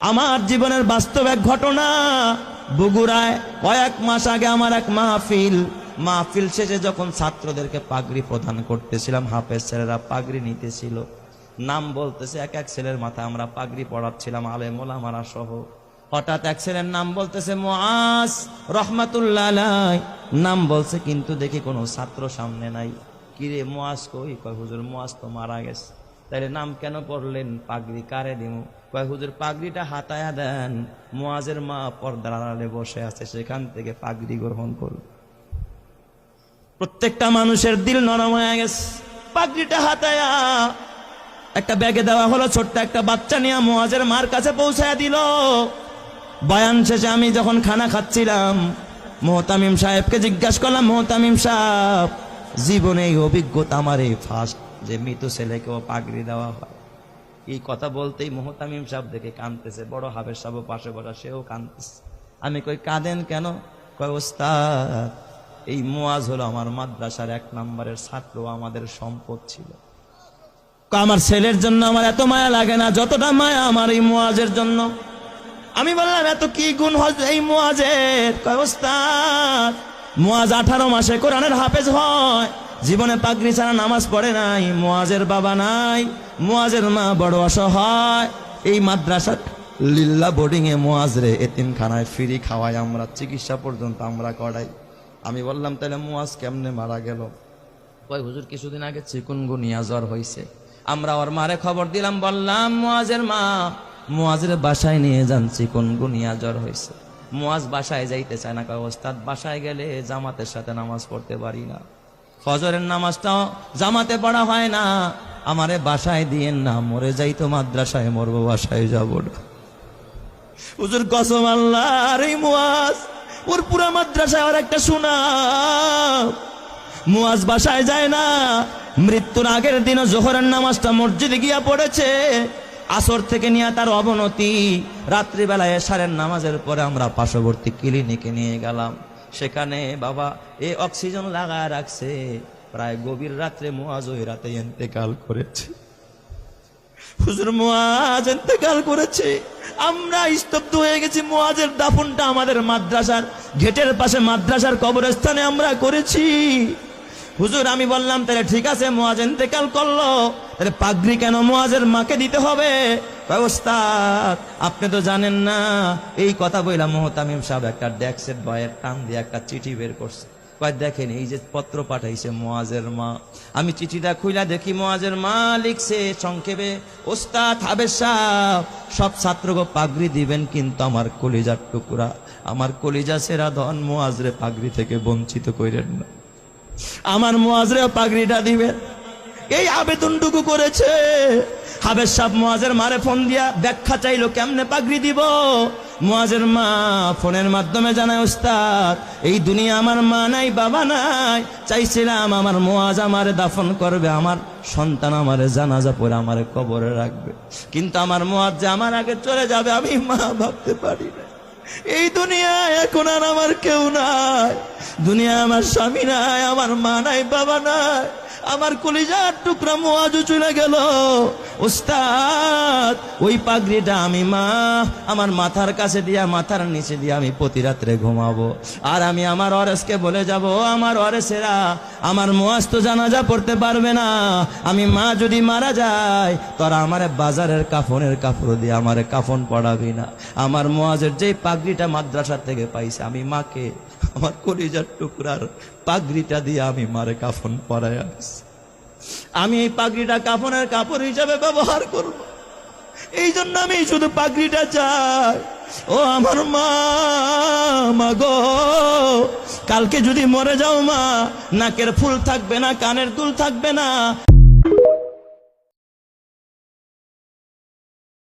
আমার জীবনের বাস্তব এক ঘটনা। বগুড়ায় কয়েক মাস আগে আমার এক মাহফিল শেষে যখন ছাত্রদেরকে পাগড়ি প্রদান করতেছিলাম, হাফেজ ছেলেরা পাগড়ি নিতেছিল, নাম বলতেছে এক এক ছেলের মাথায় আমরা পাগড়ি পড়াচ্ছিলাম, আলেম ওলামারা সহ। হঠাৎ এক ছেলের নাম বলতেছে মুআজ রহমাতুল্লাহ আলাইহি, নাম বলছে কিন্তু দেখি কোনো ছাত্র সামনে নাই। কিরে মুআজ কই? কয় হুজুর মুআজ তো মারা গেছে। তাইলে নাম কেন পড়লেন? পাগড়ি কারে দিমু? কয় হুজুর পাগড়িটা হাতায়া দেন, মুআজের মা পর্দার আড়ালে বসে আছে, সেখান থেকে পাগড়ি গ্রহণ করুন। প্রত্যেকটা মানুষের দিল নরম হয়ে গেছে। পাগড়িটা হাতায়া একটা ব্যাগে দেওয়া হলো, ছোট্ট একটা বাচ্চা নিয়ে মুআজের মার কাছে পৌঁছায়া দিল। বয়ান শেষে আমি যখন খানা খাচ্ছিলাম, মোহতামিম সাহেবকে জিজ্ঞাসা করলাম, মোহতামিম সাহেব, জীবনে এই অভিজ্ঞতা আমার এই ফার্স্ট যে মৃত ছেলেকেও পাগড়ি দেওয়া হয়। এই কথা বলতেই মোহতামিম সাহেব দেখে কাঁদতেছে, বড় হাফেজ সাহেব পাশে বসা, সেও কাঁদতেছে। আমি কই কাঁদেন কেন? কয় ওস্তাদ, এই মুআজ হলো আমার মাদ্রাসার 1 নম্বরের ছাত্র, আমাদের সম্পদ ছিল। আমার ছেলের জন্য আমার এত মায়া লাগে না যতটা মায়া আমার এই মুআজের জন্য। আমি বললাম এত কি গুণ হয় এই মুআজের? কয় ওস্তাদ, মুআজ 18 মাসে কোরআনের হাফেজ হয়, জীবনে পাগড়ি ছাড়া নামাজ পড়ে নাই, মুআজের বাবা নাই, মুআজের মা বড় অসহায়, এই মাদ্রাসা লিল্লা বোর্ডিং এ মুআজ রে এতিমখানায় ফ্রি খাওয়াই আমরা, চিকিৎসা পর্যন্ত আমরা করাই। আমি বললাম তাহলে মুআজ কেমনে মারা গেল? কয় হুজুর কিছুদিন আগে চিকুনগুনিয়া জ্বর হয়েছে, আমরা ওর মারে খবর দিলাম, বললাম মুআজের মা মুআজের বাসায় নিয়ে যান, চিকুনগুনিয়া জ্বর হয়েছে। মুআজ বাসায় যাইতে চায় না। কয় ওস্তাদ বাসায় গেলে জামাতের সাথে নামাজ পড়তে পারি না, ফজরের নামাজটাও জামাতে পড়া হয় না, আমারে বাসায় দিয়েন না, মরে যাইতো মাদ্রাসায় মরবো, বাসায় যাব না। হুজুর কসম আল্লাহ, আর এই মুআজ ওর পুরা মাদ্রাসায় আর একটা সুনাম। মুআজ বাসায় যায় না, মৃত্যুর আগের দিনও জোহরের নামাজটা মসজিদে গিয়া পড়েছে, আসর থেকে নিয়ে তার অবনতি, রাত্রিবেলায় এশারের নামাজের পরে আমরা পার্শ্ববর্তী ক্লিনিকে নিয়ে গেলাম, সেখানে বাবা অক্সিজেন লাগায় রাখছে। প্রায় গভীর রাত্রে মুআজ ওই রাতে ইন্তেকাল করেছে। হুজুর মুআজ ইন্তেকাল করেছে, আমরা স্তব্ধ হয়ে গেছি। মুআজের দাফনটা আমাদের মাদ্রাসার গেটের পাশে মাদ্রাসার কবরস্থানে আমরা করেছি। হুজুর আমি বললাম তাহলে ঠিক আছে, মুআজ ইন্তেকাল করলো, তাহলে পাগড়ি কেন মুআজের মাকে দিতে হবে? ওস্তাদ আপনি তো জানেন না। এই কথা বললাম, মোহতামিম সাহেব একটা ডেস্কের বয়ের টান দিয়ে একটা চিঠি বের করছে। কয় দেখেন এই যে পত্র পাঠাইছে মুআজের মা। আমি চিঠিটা খুইলা দেখি মুআজের মা লিখছে সংক্ষেপে, ওস্তাদ হাফেজ সাহেব সব ছাত্রকে পাগড়ি দিবেন, কিন্তু আমার কলিজার টুকরা, আমার কলিজা সেরা ধন মুআজরে পাগড়ি থেকে বঞ্চিত কইরেন না, আমার মুআজরে পাগড়িটা দিবেন। এই আবেদনটুকু করেছে। হাফেজ সাহেব মুআজের মারে ফোন দিয়া ব্যাখ্যা চাইলো কেমনে পাগড়ি দিব। মুআজের মা ফোনের মাধ্যমে জানায়, ওস্তাদ এই দুনিয়া আমার মা নাই, বাবা নাই, চাইছিলাম আমার মুআজ আমারে দাফন করবে, আমার সন্তান আমারে জানাজা পড়ে আমারে কবরে রাখবে, কিন্তু আমার মুআজ যে আমার আগে চলে যাবে আমি মা ভাবতে পারি না। এই দুনিয়ায় এখন আর আমার কেউ নাই, দুনিয়া আমার স্বামী নাই, আমার মা নাই, বাবা নাই, আমার কলিজার টুকরা মুআজও চলে গেল। ওস্তাদ ওই পাগড়িটা আমি মা আমার মাথার কাছে দিয়া, মাথার নিচে দিয়া আমি প্রতি রাত্রে ঘুমাবো, আর আমি আমার ওয়ারেসকে বলে যাব, আমার ওয়ারেসেরা আমার মুআজ তো জানাজা পড়তে পারবে না, আমি মা যদি মারা যায় তোরা আমারে বাজারের কাফনের কাপড় দিয়ে আমারে কাফন পড়াবি না। আমার মুআজের যে পাগড়িটা মাদ্রাসা থেকে পাইছে, আমি মাকে আমার কলিজার টুকরার পাগড়িটা দিয়ে আমি মারে কাফন পরাই আনছি। আমি এই পাগড়িটা কাফনের কাপড় হিসাবে ব্যবহার করব, এই জন্য আমি শুধু পাগড়িটা চাই। ও আমার মা গো, কালকে যদি মরে যাও মা, নাকের ফুল থাকবে না, কানের দুল থাকবে না।